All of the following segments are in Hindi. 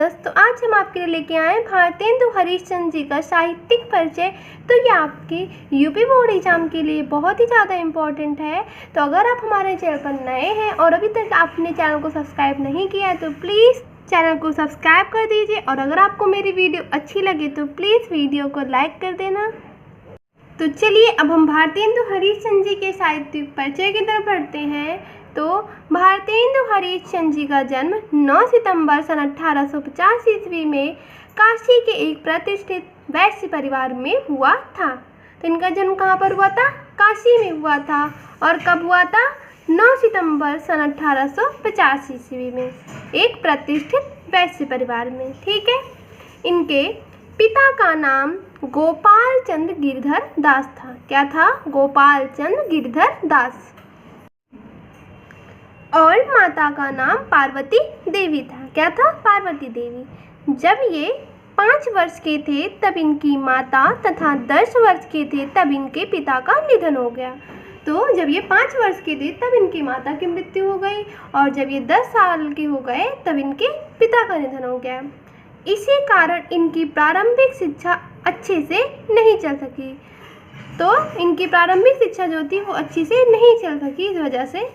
तो आज हम आपके लिए लेके आए भारतेंदु हरिश्चंद्र जी का साहित्यिक परिचय। तो ये आपके यूपी बोर्ड एग्जाम के लिए बहुत ही ज़्यादा इम्पोर्टेंट है। तो अगर आप हमारे चैनल पर नए हैं और अभी तक आपने चैनल को सब्सक्राइब नहीं किया है तो प्लीज़ चैनल को सब्सक्राइब कर दीजिए, और अगर आपको मेरी वीडियो अच्छी लगे तो प्लीज़ वीडियो को लाइक कर देना। तो चलिए अब हम भारतेंदु हरिश्चंद्र जी के साहित्यिक परिचय की तरफ बढ़ते हैं। तो भारतेंदु हरिश्चंद्र जी का जन्म 9 सितंबर सन 1850 ईस्वी में काशी के एक प्रतिष्ठित वैश्य परिवार में हुआ था। तो इनका जन्म कहाँ पर हुआ था? काशी में हुआ था। और कब हुआ था? 9 सितंबर सन 1850 ईस्वी में एक प्रतिष्ठित वैश्य परिवार में। ठीक है। इनके पिता का नाम गोपाल चंद्र गिरधर दास था। क्या था? गोपाल चंद्र गिरधर दास। और माता का नाम पार्वती देवी था। क्या था? पार्वती देवी। जब ये 5 वर्ष के थे तब इनकी माता तथा 10 वर्ष के थे तब इनके पिता का निधन हो गया। तो जब ये 5 वर्ष के थे तब इनकी माता की मृत्यु हो गई, और जब ये 10 साल के हो गए तब इनके पिता का निधन हो गया। इसी कारण इनकी प्रारंभिक शिक्षा अच्छे से नहीं चल सकी। तो इनकी प्रारंभिक शिक्षा जो थी वो अच्छी से नहीं चल सकी। इस वजह से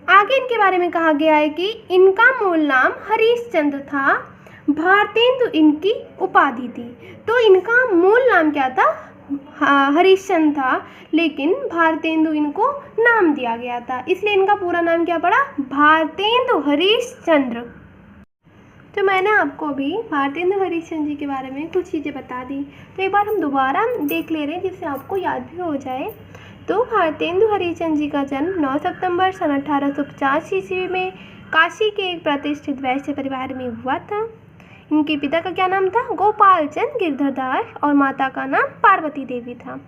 आगे इनके बारे में कहा गया है कि इनका मूल नाम हरिश्चंद्र था, भारतेंदु इनकी उपाधि थी। तो इनका मूल नाम क्या था? हरिश्चंद्र था, लेकिन भारतेंदु इनको नाम दिया गया था, इसलिए इनका पूरा नाम क्या पड़ा? भारतेंदु हरिश्चंद्र। तो मैंने आपको अभी भारतेंदु हरिश्चंद्र जी के बारे में कुछ चीज़ें बता दी, तो एक बार हम दोबारा देख ले रहे हैं जिससे आपको याद भी हो जाए। तो भारतेंदु हरिश्चंद्र जी का जन्म 9 सितंबर सन 1850 ईस्वी में काशी के एक प्रतिष्ठित वैश्य परिवार में हुआ था। इनके पिता का क्या नाम था? गोपाल चंद्र गिरधर दास, और माता का नाम पार्वती देवी था।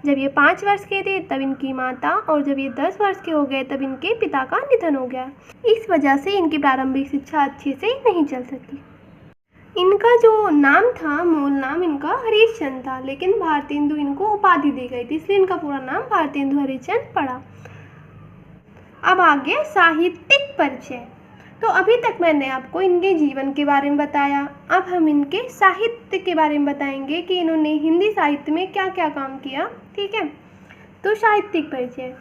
जब ये 5 वर्ष के थे तब इनकी माता, और जब ये 10 वर्ष के हो गए तब इनके पिता का निधन हो गया। इस वजह से इनकी प्रारंभिक शिक्षा अच्छे से नहीं चल सकी। इनका जो नाम था, मूल नाम इनका हरिश्चंद्र था, लेकिन भारतेंदु इनको उपाधि दी गई थी, इसलिए इनका पूरा नाम भारतेंदु हरिश्चंद्र पड़ा। अब आगे साहित्यिक परिचय। तो अभी तक मैंने आपको इनके जीवन के बारे में बताया, अब हम इनके साहित्य के बारे में बताएंगे कि इन्होंने हिंदी साहित्य में क्या क्या काम किया। ठीक है। तो साहित्यिक परिचय।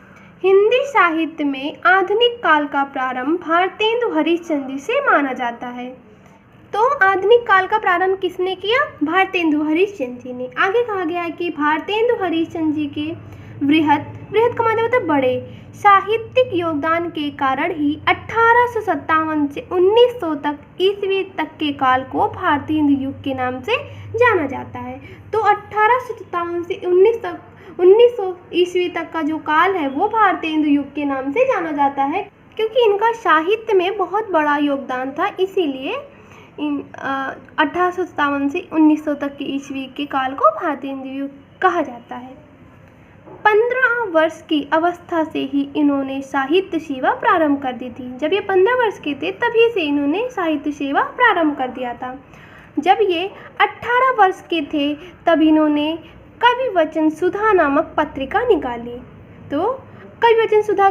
हिंदी साहित्य में आधुनिक काल का प्रारंभ भारतेंदु हरिश्चंद्र से माना जाता है। तो आधुनिक काल का प्रारंभ किसने किया? भारतेंदु हरिश्चंद्र जी ने। आगे कहा गया है कि भारतेंदु हरिश्चंद्र जी के बृहत का मतलब होता है बड़े साहित्यिक योगदान के कारण ही 1857 से 1900 तक ईस्वी तक के काल को भारतेंदु युग के नाम से जाना जाता है। तो 1857 से 1900 ईस्वी तक का जो काल है वो भारतेंदु युग के नाम से जाना जाता है, क्योंकि इनका साहित्य में बहुत बड़ा योगदान था, इसीलिए 1857 से 1900 तक के ईस्वी के काल को भारतेंदु युग कहा जाता है। 15 वर्ष की अवस्था से ही इन्होंने साहित्य सेवा प्रारंभ कर दी थी। जब ये 15 वर्ष के थे तभी से इन्होंने साहित्य सेवा प्रारंभ कर दिया था। जब ये 18 वर्ष के थे तब इन्होंने कवि वचन सुधा नामक पत्रिका निकाली। तो कवि वचन सुधा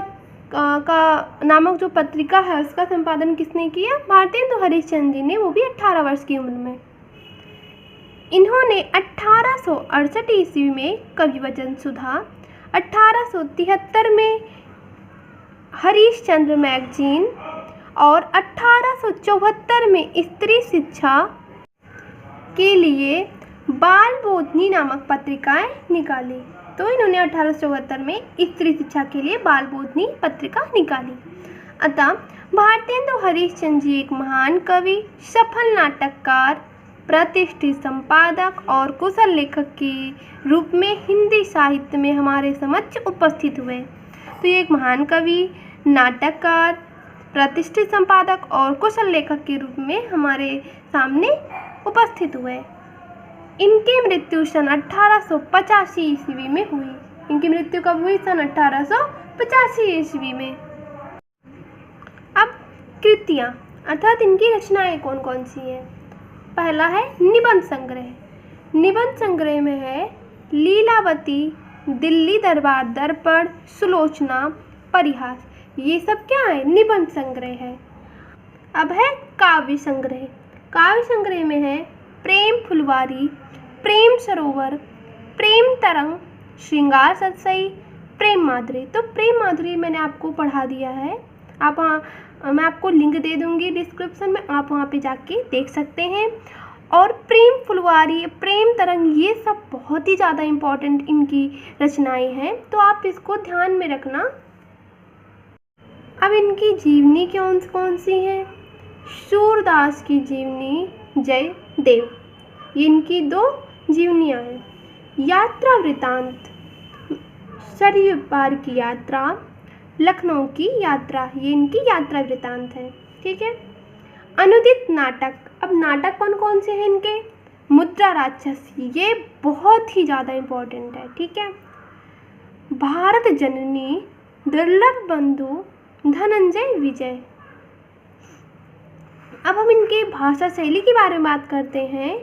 का नामक जो पत्रिका है उसका संपादन किसने किया? भारतेंदु हरिश्चंद्र जी ने, वो भी 18 वर्ष की उम्र में। इन्होंने 1868 ईस्वी में कवि वचन सुधा, 1873 में हरिश्चंद्र मैगजीन, और 1874 में स्त्री शिक्षा के लिए बाल बोधनी नामक पत्रिकाएं निकाली। तो इन्होंने 1874 में स्त्री शिक्षा के लिए बाल बोधनी पत्रिका निकाली। अतः भारतेंदु हरिश्चंद्र जी एक महान कवि, सफल नाटककार, प्रतिष्ठित संपादक और कुशल लेखक के रूप में हिंदी साहित्य में हमारे समक्ष उपस्थित हुए। तो ये एक महान कवि, नाटककार, प्रतिष्ठित संपादक और कुशल लेखक के रूप में हमारे सामने उपस्थित हुए। इनकी मृत्यु सन 1885 ईस्वी में हुई। इनकी मृत्यु कब हुई? सन 1885 ईस्वी में। अब कृतियाँ अर्थात इनकी रचनाएं कौन कौन सी हैं? पहला है निबंध संग्रह। निबंध संग्रह में है लीलावती, दिल्ली दरबार दर्पण, सुलोचना, परिहास। ये सब क्या है? निबंध संग्रह है। अब है काव्य संग्रह। काव्य संग्रह में है प्रेम फुलवारी, प्रेम सरोवर, प्रेम तरंग, श्रृंगार सतसई, प्रेम माधुरी। तो प्रेम माधुरी मैंने आपको पढ़ा दिया है। आप मैं आपको लिंक दे दूँगी डिस्क्रिप्शन में, आप वहाँ पे जाके देख सकते हैं। और प्रेम फुलवारी, प्रेम तरंग, ये सब बहुत ही ज़्यादा इम्पॉर्टेंट इनकी रचनाएं हैं, तो आप इसको ध्यान में रखना। अब इनकी जीवनी कौन सी है? सूरदास की जीवनी, जयदेव, ये इनकी 2 जीवनियाँ हैं। यात्रा वृतांत, सरयू पार की यात्रा, लखनऊ की यात्रा, ये इनकी यात्रा वृतांत है। ठीक है। अनुदित नाटक, अब नाटक कौन से हैं इनके? मुद्रा राक्षस, ये बहुत ही ज़्यादा इम्पोर्टेंट है। ठीक है। भारत जननी, दुर्लभ बंधु, धनंजय विजय। अब हम इनके भाषा शैली के बारे में बात करते हैं,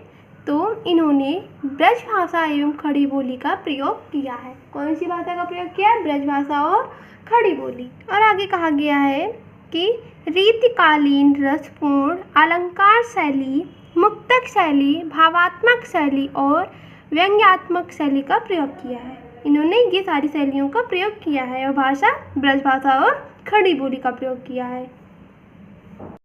तो इन्होंने ब्रज भाषा एवं खड़ी बोली का प्रयोग किया है। कौन सी भाषा का प्रयोग किया है? ब्रज भाषा और खड़ी बोली। और आगे कहा गया है कि रीतिकालीन, रसपूर्ण, अलंकार शैली, मुक्तक शैली, भावात्मक शैली और व्यंग्यात्मक शैली का प्रयोग किया है। इन्होंने ये सारी शैलियों का प्रयोग किया है और भाषा ब्रज भाषा और खड़ी बोली का प्रयोग किया है।